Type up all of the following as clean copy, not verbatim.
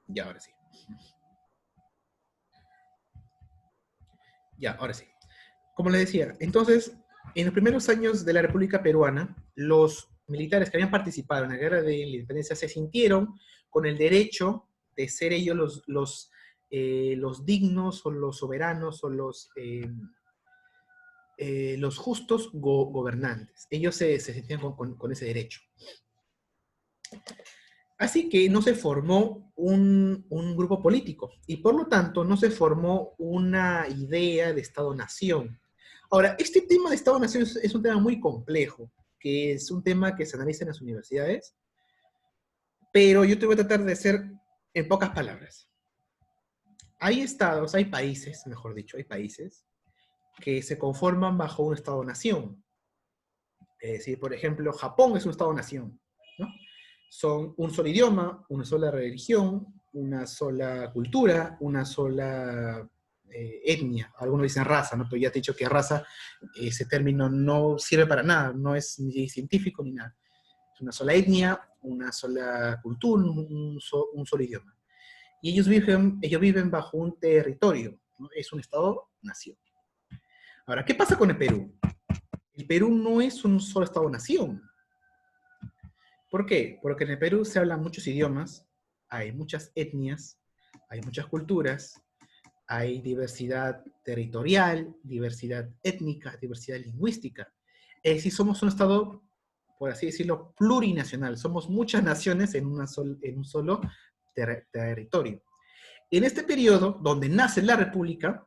Ya, ahora sí. Ya, ahora sí. Como le decía, entonces, en los primeros años de la República Peruana, los militares que habían participado en la guerra de la independencia se sintieron con el derecho de ser ellos los dignos o los soberanos o los justos gobernantes. Ellos se sentían con ese derecho. Así que no se formó un grupo político y por lo tanto no se formó una idea de Estado-nación. Ahora, este tema de Estado-nación es un tema muy complejo, que es un tema que se analiza en las universidades, pero yo te voy a tratar de hacer en pocas palabras. Hay estados, hay países, mejor dicho, hay países que se conforman bajo un Estado-nación. Es decir, por ejemplo, Japón es un Estado-nación, ¿no? Son un solo idioma, una sola religión, una sola cultura, una sola etnia. Algunos dicen raza, ¿no? Pero ya te he dicho que raza, ese término no sirve para nada, no es ni científico ni nada. Es una sola etnia, una sola cultura, un solo idioma. Y ellos viven bajo un territorio, ¿no? Es un Estado-nación. Ahora, ¿qué pasa con el Perú? El Perú no es un solo Estado-nación. ¿Por qué? Porque en el Perú se hablan muchos idiomas, hay muchas etnias, hay muchas culturas, hay diversidad territorial, diversidad étnica, diversidad lingüística. Es decir, somos un Estado, por así decirlo, plurinacional. Somos muchas naciones en un solo territorio. En este periodo, donde nace la República,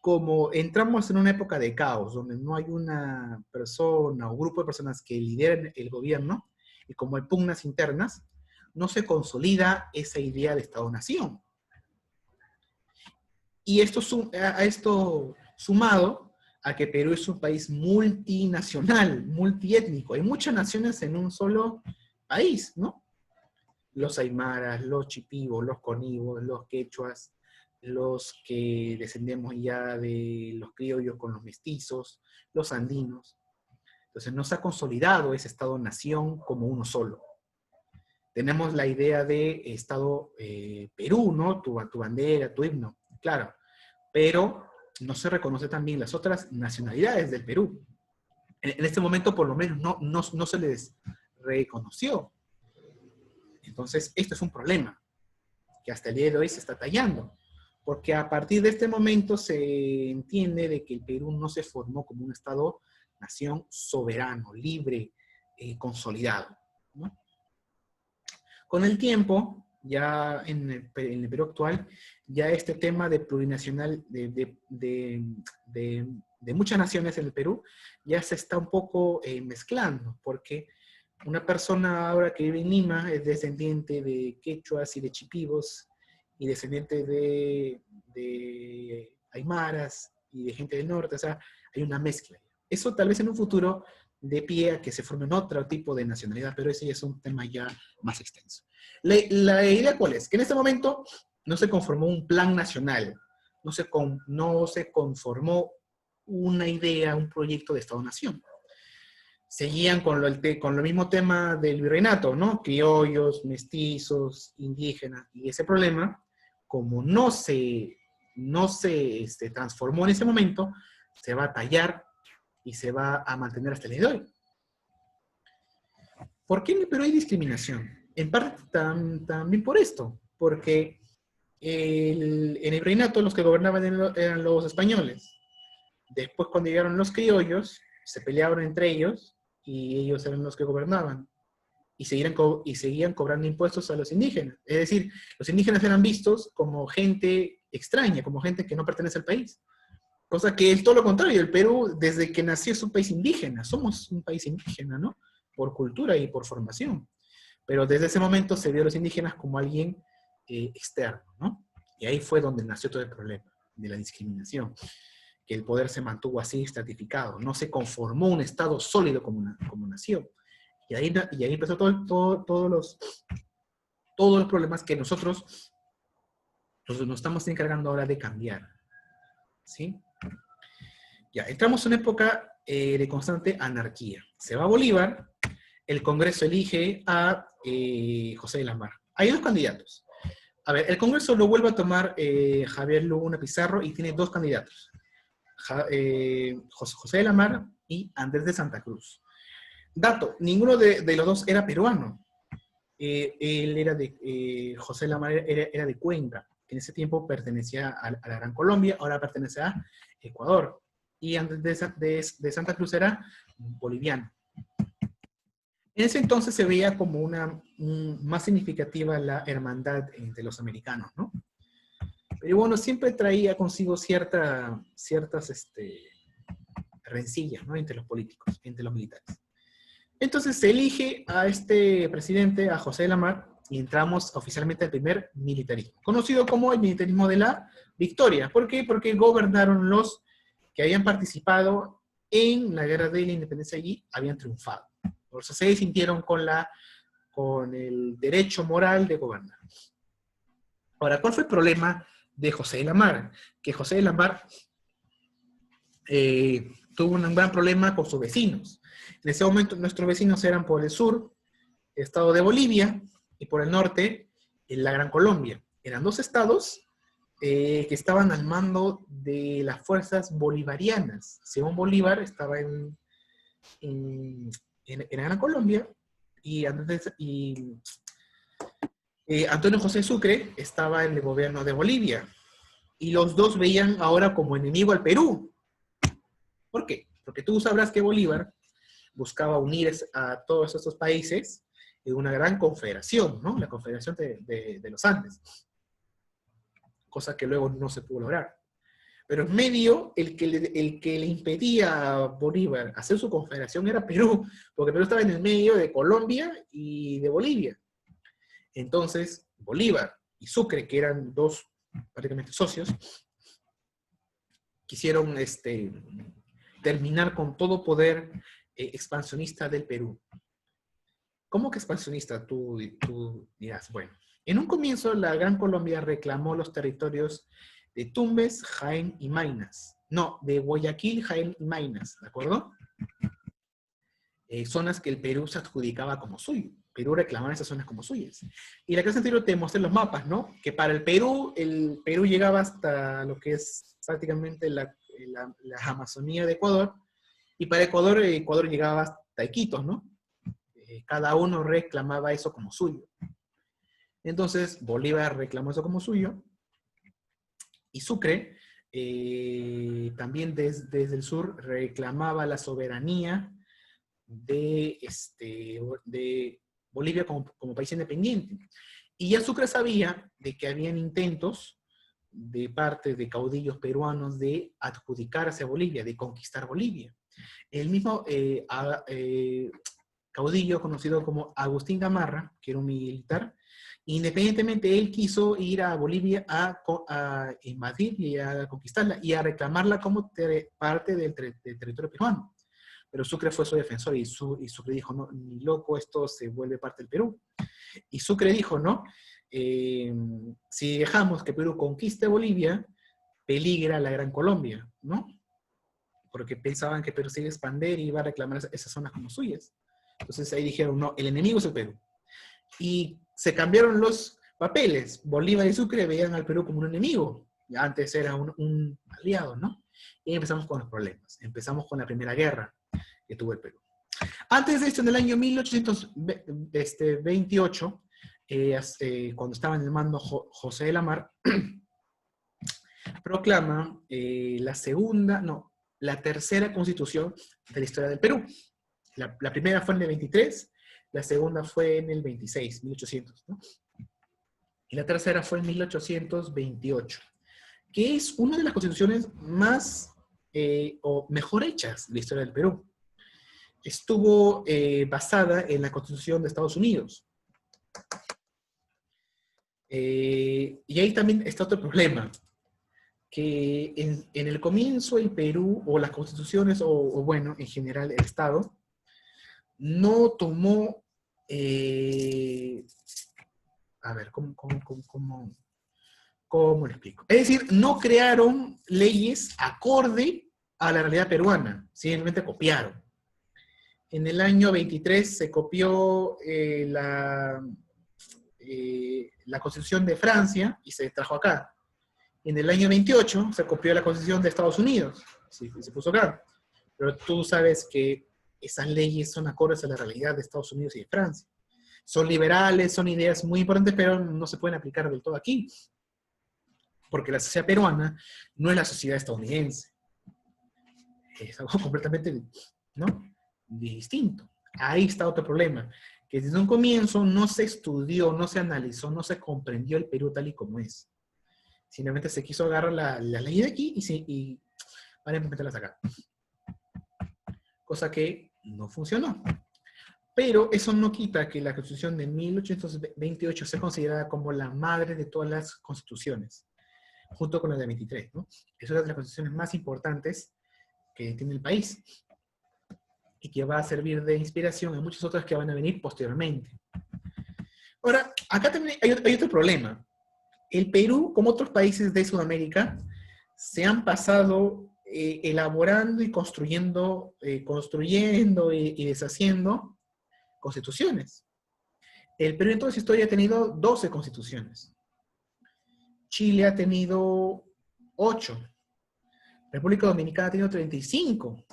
como entramos en una época de caos, donde no hay una persona o grupo de personas que lideren el gobierno, y como hay pugnas internas, no se consolida esa idea de Estado-nación. Y esto sumado a que Perú es un país multinacional, multiétnico, hay muchas naciones en un solo país, ¿no? Los aymaras, los chipivos, los conivos, los quechuas, los que descendemos ya de los criollos con los mestizos, los andinos. Entonces no se ha consolidado ese Estado-nación como uno solo. Tenemos la idea de Estado Perú, ¿no? Tu bandera, tu himno, claro. Pero no se reconoce también las otras nacionalidades del Perú. En este momento, por lo menos, no se les reconoció. Entonces, esto es un problema que hasta el día de hoy se está tallando. Porque a partir de este momento se entiende de que el Perú no se formó como un Estado-nación soberano, libre, consolidado, ¿no? Con el tiempo, ya en el Perú actual, ya este tema de plurinacional, de muchas naciones en el Perú, ya se está un poco mezclando, porque una persona ahora que vive en Lima es descendiente de quechuas y de chipivos, y descendiente de aymaras y de gente del norte, o sea, hay una mezcla. Eso tal vez en un futuro de pie a que se formen otro tipo de nacionalidad, pero ese ya es un tema ya más extenso. La idea cuál es? Que en este momento no se conformó un plan nacional, no se conformó una idea, un proyecto de Estado-nación. Seguían con lo mismo tema del virreinato, ¿no? Criollos, mestizos, indígenas, y ese problema, como no se transformó en ese momento, se va a tallar y se va a mantener hasta el día de hoy. ¿Por qué en el Perú hay discriminación? En parte también por esto, porque en el reinato los que gobernaban eran los españoles. Después cuando llegaron los criollos, se pelearon entre ellos y ellos eran los que gobernaban. Y seguían cobrando impuestos a los indígenas. Es decir, los indígenas eran vistos como gente extraña, como gente que no pertenece al país. Cosa que es todo lo contrario, el Perú desde que nació es un país indígena, somos un país indígena, ¿no? Por cultura y por formación. Pero desde ese momento se vio a los indígenas como alguien externo, ¿no? Y ahí fue donde nació todo el problema de la discriminación, que el poder se mantuvo así estratificado, no se conformó un Estado sólido como nación. Y ahí empezó todos los problemas que nosotros nos estamos encargando ahora de cambiar, ¿sí? Ya, entramos en una época de constante anarquía. Se va Bolívar, el Congreso elige a José de la Mar. Hay dos candidatos, A ver, el Congreso lo vuelve a tomar Javier Luna Pizarro y tiene dos candidatos. José de la Mar y Andrés de Santa Cruz. Dato, ninguno de los dos era peruano. Él era José de la Mar era de Cuenca, que en ese tiempo pertenecía a la Gran Colombia, ahora pertenece a Ecuador. Y Andrés de Santa Cruz era boliviano. En ese entonces se veía como más significativa la hermandad entre los americanos, ¿no? Pero bueno, siempre traía consigo ciertas rencillas, ¿no? Entre los políticos, entre los militares. Entonces se elige a este presidente, a José de la Mar, y entramos oficialmente al primer militarismo, conocido como el militarismo de la victoria. ¿Por qué? Porque gobernaron los que habían participado en la guerra de la independencia y habían triunfado. Por eso se sintieron con el derecho moral de gobernar. Ahora, ¿cuál fue el problema de José de la Mar? Que José de la Mar tuvo un gran problema con sus vecinos. En ese momento nuestros vecinos eran por el sur, el estado de Bolivia, y por el norte, la Gran Colombia. Eran dos estados que estaban al mando de las fuerzas bolivarianas. Simón Bolívar estaba en la Gran Colombia, y Antonio José Sucre estaba en el gobierno de Bolivia. Y los dos veían ahora como enemigo al Perú. ¿Por qué? Porque tú sabrás que Bolívar buscaba unir a todos estos países en una gran confederación, ¿no? La Confederación de los Andes. Cosa que luego no se pudo lograr. Pero en medio, el que le impedía a Bolívar hacer su confederación era Perú, porque Perú estaba en el medio de Colombia y de Bolivia. Entonces, Bolívar y Sucre, que eran dos prácticamente socios, quisieron terminar con todo poder expansionista del Perú. ¿Cómo que expansionista? Tú dirás, bueno, en un comienzo la Gran Colombia reclamó los territorios de Tumbes, Jaén y Maynas. No, de Guayaquil, Jaén y Maynas, ¿de acuerdo? Zonas que el Perú se adjudicaba como suyo. Perú reclamaba esas zonas como suyas. Y la clase anterior te mostré los mapas, ¿no? Que para el Perú llegaba hasta lo que es prácticamente la Amazonía de Ecuador, y para Ecuador llegaba hasta Iquitos, ¿no? Cada uno reclamaba eso como suyo. Entonces, Bolívar reclamó eso como suyo, y Sucre también desde el sur reclamaba la soberanía de Bolivia como país independiente. Y ya Sucre sabía de que habían intentos de parte de caudillos peruanos de adjudicarse a Bolivia, de conquistar Bolivia. El mismo caudillo conocido como Agustín Gamarra, que era un militar, independientemente él quiso ir a Bolivia a invadir y a conquistarla y a reclamarla como parte del territorio peruano. Pero Sucre fue su defensor y Sucre dijo, no, ni loco, esto se vuelve parte del Perú. Y Sucre dijo, no, si dejamos que Perú conquiste Bolivia, peligra la Gran Colombia, ¿no? Porque pensaban que Perú se iba a expandir y iba a reclamar esas zonas como suyas. Entonces ahí dijeron, no, el enemigo es el Perú. Y se cambiaron los papeles. Bolívar y Sucre veían al Perú como un enemigo. Ya antes era un aliado, ¿no? Y empezamos con los problemas. Empezamos con la Primera Guerra que tuvo el Perú. Antes de esto, en el año 1828, cuando estaba en el mando José de la Mar, proclama la tercera constitución de la historia del Perú. La primera fue en el 23, la segunda fue en el 26, 1800, ¿no? Y la tercera fue en 1828, que es una de las constituciones más o mejor hechas de la historia del Perú. Estuvo basada en la Constitución de Estados Unidos. Y ahí también está otro problema, que en el comienzo el Perú, o las constituciones, o bueno, en general el Estado, no tomó, a ver, ¿cómo lo explico? Es decir, no crearon leyes acorde a la realidad peruana, simplemente copiaron. En el año 23 se copió la Constitución de Francia y se trajo acá. En el año 28 se copió la Constitución de Estados Unidos y se puso acá. Pero tú sabes que esas leyes son acordes a la realidad de Estados Unidos y de Francia. Son liberales, son ideas muy importantes, pero no se pueden aplicar del todo aquí. Porque la sociedad peruana no es la sociedad estadounidense. Es algo completamente, ¿no?, distinto. Ahí está otro problema, que desde un comienzo no se estudió, no se analizó, no se comprendió el Perú tal y como es. Simplemente se quiso agarrar la ley de aquí y van a implementarlas acá. Cosa que no funcionó. Pero eso no quita que la Constitución de 1828 sea considerada como la madre de todas las constituciones, junto con la de 23, ¿no? Es una de las constituciones más importantes que tiene el país y que va a servir de inspiración a muchas otras que van a venir posteriormente. Ahora, acá también hay otro problema. El Perú, como otros países de Sudamérica, se han pasado elaborando y construyendo y deshaciendo constituciones. El Perú en toda su historia ha tenido 12 constituciones. Chile ha tenido 8. República Dominicana ha tenido 35.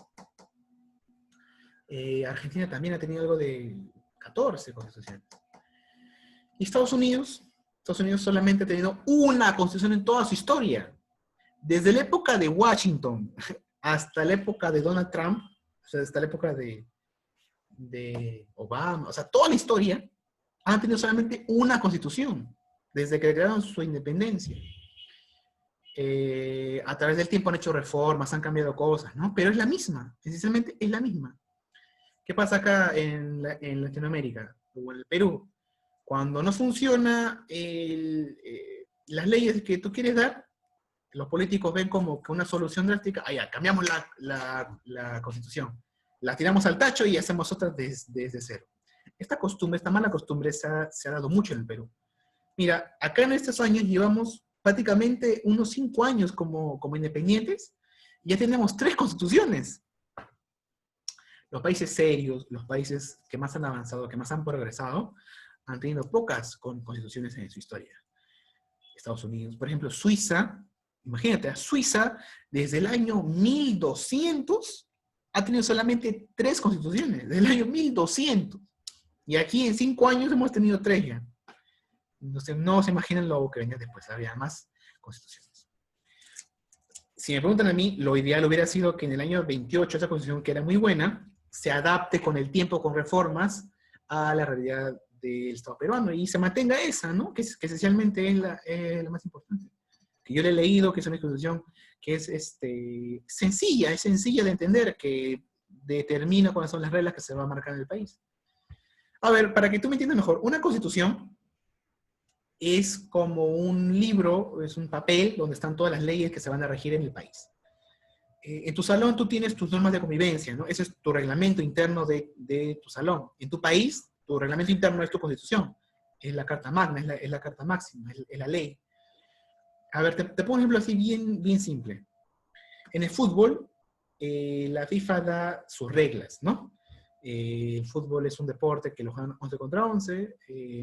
Argentina también ha tenido algo de 14 constituciones. Y Estados Unidos solamente ha tenido una constitución en toda su historia. Desde la época de Washington hasta la época de Donald Trump, o sea, hasta la época de Obama, o sea, toda la historia, han tenido solamente una constitución, desde que declararon su independencia. A través del tiempo han hecho reformas, han cambiado cosas, ¿no? Pero es la misma, esencialmente es la misma. ¿Qué pasa acá en Latinoamérica o en el Perú? Cuando no funciona las leyes que tú quieres dar, los políticos ven como que una solución drástica, ya, cambiamos la constitución, la tiramos al tacho y hacemos otra desde cero. Esta mala costumbre se ha dado mucho en el Perú. Mira, acá en estos años llevamos prácticamente unos 5 años como independientes, y ya tenemos 3 constituciones. Los países serios, los países que más han avanzado, que más han progresado, han tenido pocas constituciones en su historia. Estados Unidos, por ejemplo, Suiza, imagínate, Suiza desde el año 1200 ha tenido solamente 3 constituciones, desde el año 1200. Y aquí en 5 años hemos tenido 3 ya. No se imaginan lo que venía después, había más constituciones. Si me preguntan a mí, lo ideal hubiera sido que en el año 28 esa constitución, que era muy buena, se adapte con el tiempo, con reformas, a la realidad del Estado peruano, y se mantenga esa, ¿no? Que esencialmente es la más importante. Que yo le he leído, que es una constitución que es sencilla de entender, que determina cuáles son las reglas que se va a marcar en el país. A ver, para que tú me entiendas mejor, una constitución es como un libro, es un papel donde están todas las leyes que se van a regir en el país. En tu salón tú tienes tus normas de convivencia, ¿no? Ese es tu reglamento interno de tu salón. En tu país, tu reglamento interno es tu constitución. Es la carta magna, es la carta máxima, es la ley. A ver, te pongo un ejemplo así bien simple. En el fútbol, la FIFA da sus reglas, ¿no? El fútbol es un deporte que lo juegan 11 contra 11,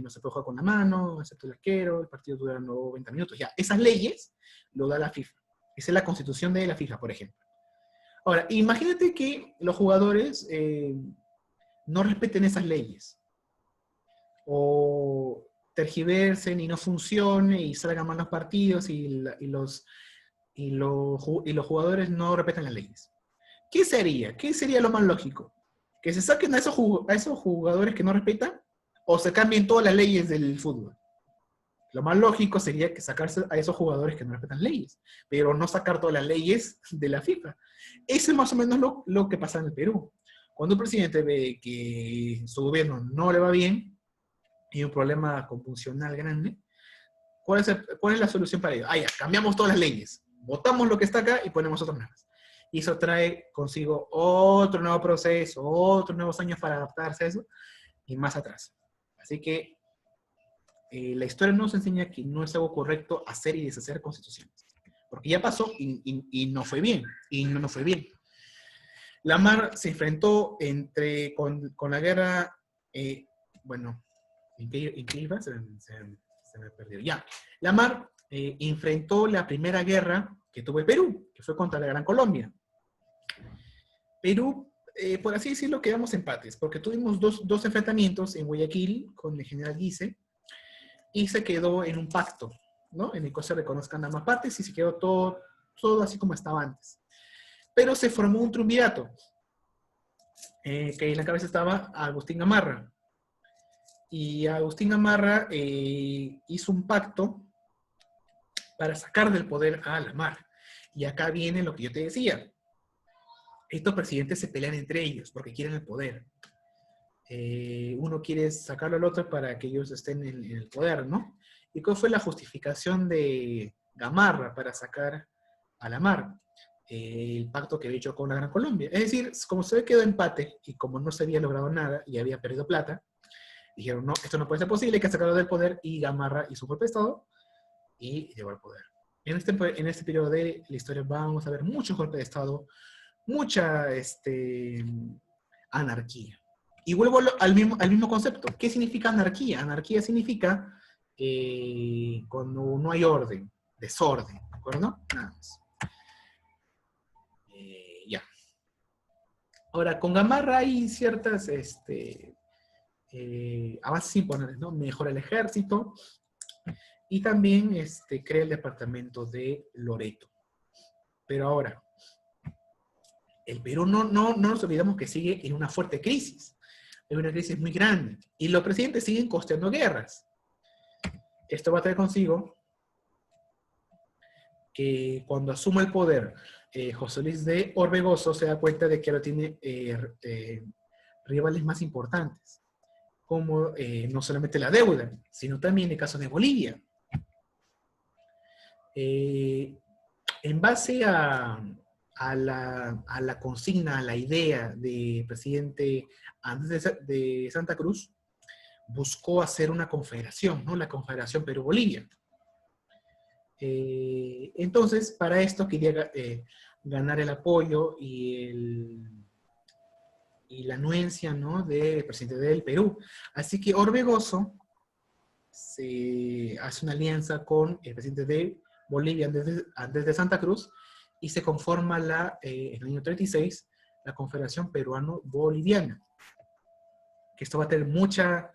no se puede jugar con la mano, excepto el arquero, el partido dura 90 minutos. Ya, esas leyes lo da la FIFA. Esa es la constitución de la FIFA, por ejemplo. Ahora, imagínate que los jugadores no respeten esas leyes, o tergiversen y no funcione y salgan mal los partidos y los jugadores no respetan las leyes. ¿Qué sería? ¿Qué sería lo más lógico? ¿Que se saquen a esos jugadores que no respetan, o se cambien todas las leyes del fútbol? Lo más lógico sería que sacarse a esos jugadores que no respetan leyes, pero no sacar todas las leyes de la FIFA. Eso es más o menos lo que pasa en el Perú. Cuando un presidente ve que su gobierno no le va bien y un problema confusional grande, ¿cuál es la solución para ello? Ya, cambiamos todas las leyes, votamos lo que está acá y ponemos otras nuevas. Y eso trae consigo otro nuevo proceso, otros nuevos años para adaptarse a eso, y más atrás. Así que la historia nos enseña que no es algo correcto hacer y deshacer constituciones. Porque ya pasó y no fue bien. Y no fue bien. Lamarck se enfrentó con la guerra, en qué iba? Se me perdió. Ya. La MAR enfrentó la primera guerra que tuvo el Perú, que fue contra la Gran Colombia. Perú, por así decirlo, quedamos empates, porque tuvimos dos enfrentamientos en Guayaquil con el general Guise, y se quedó en un pacto, ¿no? En el cual se reconozcan ambas partes y se quedó todo así como estaba antes. Pero se formó un triunvirato, que en la cabeza estaba Agustín Gamarra. Y Agustín Gamarra hizo un pacto para sacar del poder a la MAR. Y acá viene lo que yo te decía. Estos presidentes se pelean entre ellos porque quieren el poder. Uno quiere sacarlo al otro para que ellos estén en el poder, ¿no? ¿Y cuál fue la justificación de Gamarra para sacar a la MAR? El pacto que había hecho con la Gran Colombia. Es decir, como se había quedado empate y como no se había logrado nada y había perdido plata, dijeron, no, esto no puede ser posible, hay que sacarlo del poder, y Gamarra hizo un golpe de Estado y llegó al poder. En este periodo de la historia vamos a ver muchos golpes de Estado, mucha anarquía. Y vuelvo al mismo concepto. ¿Qué significa anarquía? Anarquía significa cuando no hay orden, desorden, ¿de acuerdo? Nada más. Ya. Ahora, con Gamarra hay ciertas avances importantes, ¿no? Mejora el ejército y también crea el departamento de Loreto. Pero ahora, el Perú no nos olvidamos que sigue en una fuerte crisis. Hay una crisis muy grande. Y los presidentes siguen costeando guerras. Esto va a traer consigo que cuando asuma el poder José Luis de Orbegoso se da cuenta de que ahora tiene rivales más importantes, como no solamente la deuda, sino también el caso de Bolivia. En base a la consigna, a la idea del presidente Andrés de Santa Cruz, buscó hacer una confederación, ¿no? La Confederación Perú-Bolivia. Entonces, para esto quería ganar el apoyo y la anuencia, ¿no?, del presidente del Perú. Así que Orbegoso se hace una alianza con el presidente de Bolivia, Andrés de Santa Cruz, y se conforma en el año 36 la Confederación Peruano-Boliviana. Que esto va a tener mucho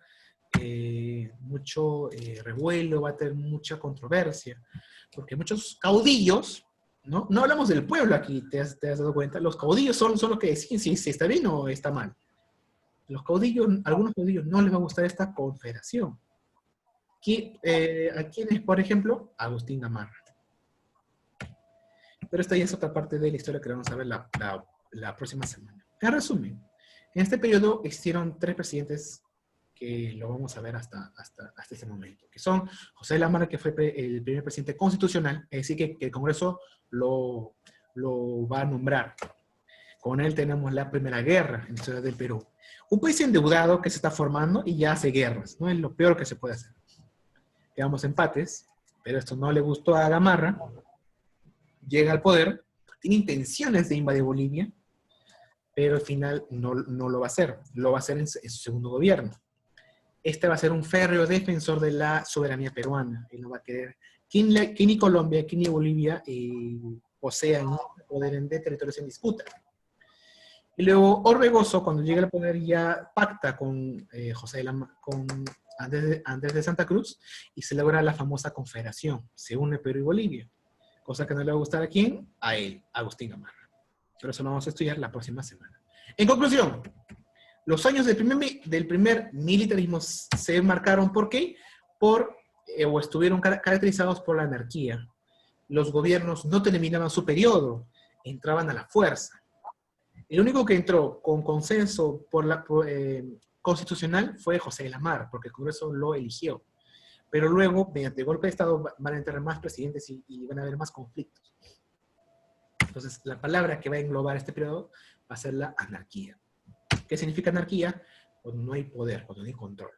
revuelo, va a tener mucha controversia, porque muchos caudillos, ¿no? No hablamos del pueblo aquí, te has dado cuenta, los caudillos son los que deciden si está bien o está mal. Los caudillos, algunos caudillos no les va a gustar esta confederación. ¿A quiénes, por ejemplo? Agustín Gamarra. Pero esta ya es otra parte de la historia que vamos a ver la próxima semana. En resumen, en este periodo existieron 3 presidentes que lo vamos a ver hasta este momento, que son José de la Mara, que fue el primer presidente constitucional, es decir, que el Congreso lo va a nombrar. Con él tenemos la primera guerra en la historia del Perú. Un país endeudado que se está formando y ya hace guerras, ¿no? Es lo peor que se puede hacer. Quedamos empates, pero esto no le gustó a Gamarra, llega al poder, tiene intenciones de invadir Bolivia, pero al final no lo va a hacer. Lo va a hacer en su segundo gobierno. Este va a ser un férreo defensor de la soberanía peruana. Él no va a querer que ni Colombia, que ni Bolivia posean poder de territorios en disputa. Y luego Orbegoso, cuando llega al poder, ya pacta con con Andrés de Santa Cruz y se logra la famosa confederación. Se une Perú y Bolivia. Cosa que no le va a gustar a quién, a él, Agustín Gamarra. Pero eso lo vamos a estudiar la próxima semana. En conclusión, los años del primer militarismo se marcaron ¿por qué? O estuvieron caracterizados por la anarquía. Los gobiernos no terminaban su periodo, entraban a la fuerza. El único que entró con consenso constitucional fue José de la Mara, porque el Congreso lo eligió. Pero luego, mediante golpe de Estado, van a entrar más presidentes y van a haber más conflictos. Entonces, la palabra que va a englobar este periodo va a ser la anarquía. ¿Qué significa anarquía? Cuando no hay poder, cuando no hay control.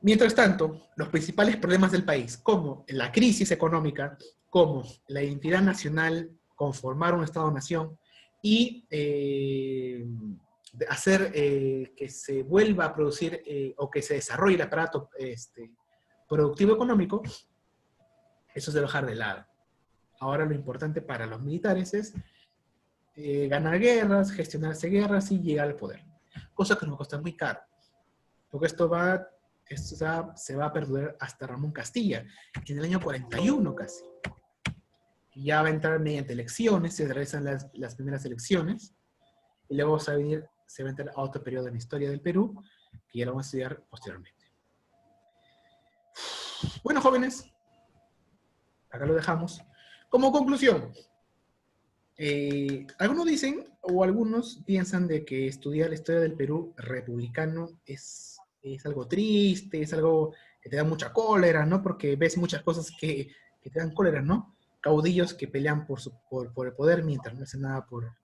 Mientras tanto, los principales problemas del país, como la crisis económica, como la identidad nacional, conformar un Estado-nación, y hacer que se vuelva a producir o que se desarrolle el aparato productivo económico, eso se va a dejar de lado. Ahora lo importante para los militares es ganar guerras, gestionarse guerras y llegar al poder. Cosa que nos va a costar muy caro. Porque esto se va a perder hasta Ramón Castilla, en el año 41 casi. Y ya va a entrar mediante elecciones, se realizan las primeras elecciones, y luego se va a entrar a otro periodo en la historia del Perú, que ya lo vamos a estudiar posteriormente. Bueno, jóvenes, acá lo dejamos. Como conclusión, algunos dicen, o algunos piensan de que estudiar la historia del Perú republicano es algo triste, es algo que te da mucha cólera, ¿no? Porque ves muchas cosas que te dan cólera, ¿no? Caudillos que pelean por el poder mientras no hacen nada por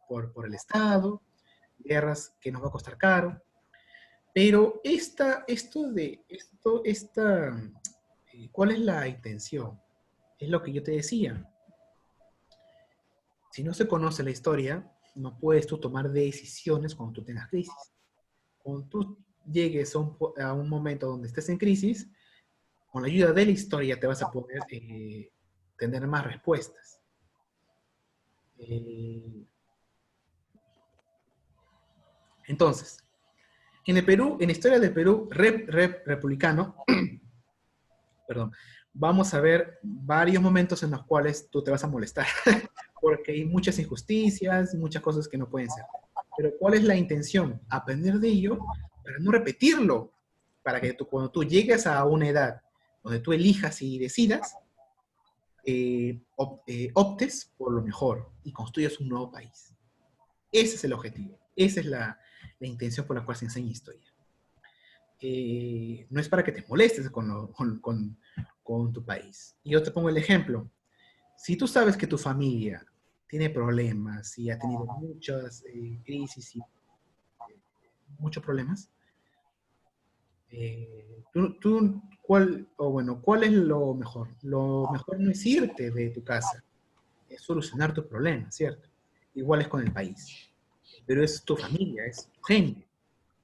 el Estado, guerras que nos va a costar caro. Pero ¿cuál es la intención? Es lo que yo te decía. Si no se conoce la historia, no puedes tú tomar decisiones cuando tú tengas crisis. Cuando tú llegues a un momento donde estés en crisis, con la ayuda de la historia te vas a poder tener más respuestas. Entonces, en el Perú, en la historia del Perú republicano, perdón, vamos a ver varios momentos en los cuales tú te vas a molestar, porque hay muchas injusticias, muchas cosas que no pueden ser. Pero ¿cuál es la intención? Aprender de ello para no repetirlo, para que cuando tú llegues a una edad donde tú elijas y decidas, optes por lo mejor y construyas un nuevo país. Ese es el objetivo, esa es la intención por la cual se enseña historia. No es para que te molestes con tu país. Y yo te pongo el ejemplo. Si tú sabes que tu familia tiene problemas y ha tenido muchas crisis y muchos problemas, ¿cuál es lo mejor? Lo mejor no es irte de tu casa, es solucionar tu problema, ¿cierto? Igual es con el país. Pero es tu familia, es tu gente.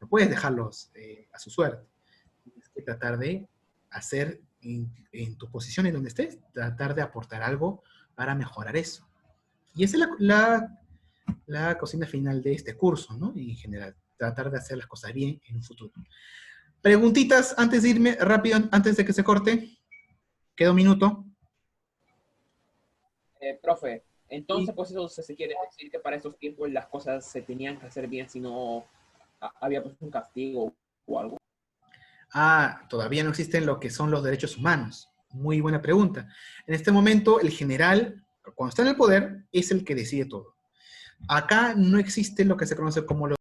No puedes dejarlos a su suerte. Tienes que tratar de hacer en tu posición en donde estés, tratar de aportar algo para mejorar eso. Y esa es la cocina final de este curso, ¿no? En general, tratar de hacer las cosas bien en un futuro. Preguntitas antes de irme, rápido, antes de que se corte. Queda un minuto. Profe, entonces Y, pues eso se quiere decir que para esos tiempos las cosas se tenían que hacer bien, si no había pues un castigo o algo. todavía no existen lo que son los derechos humanos. Muy buena pregunta. En este momento, el general, cuando está en el poder, es el que decide todo. Acá no existe lo que se conoce como los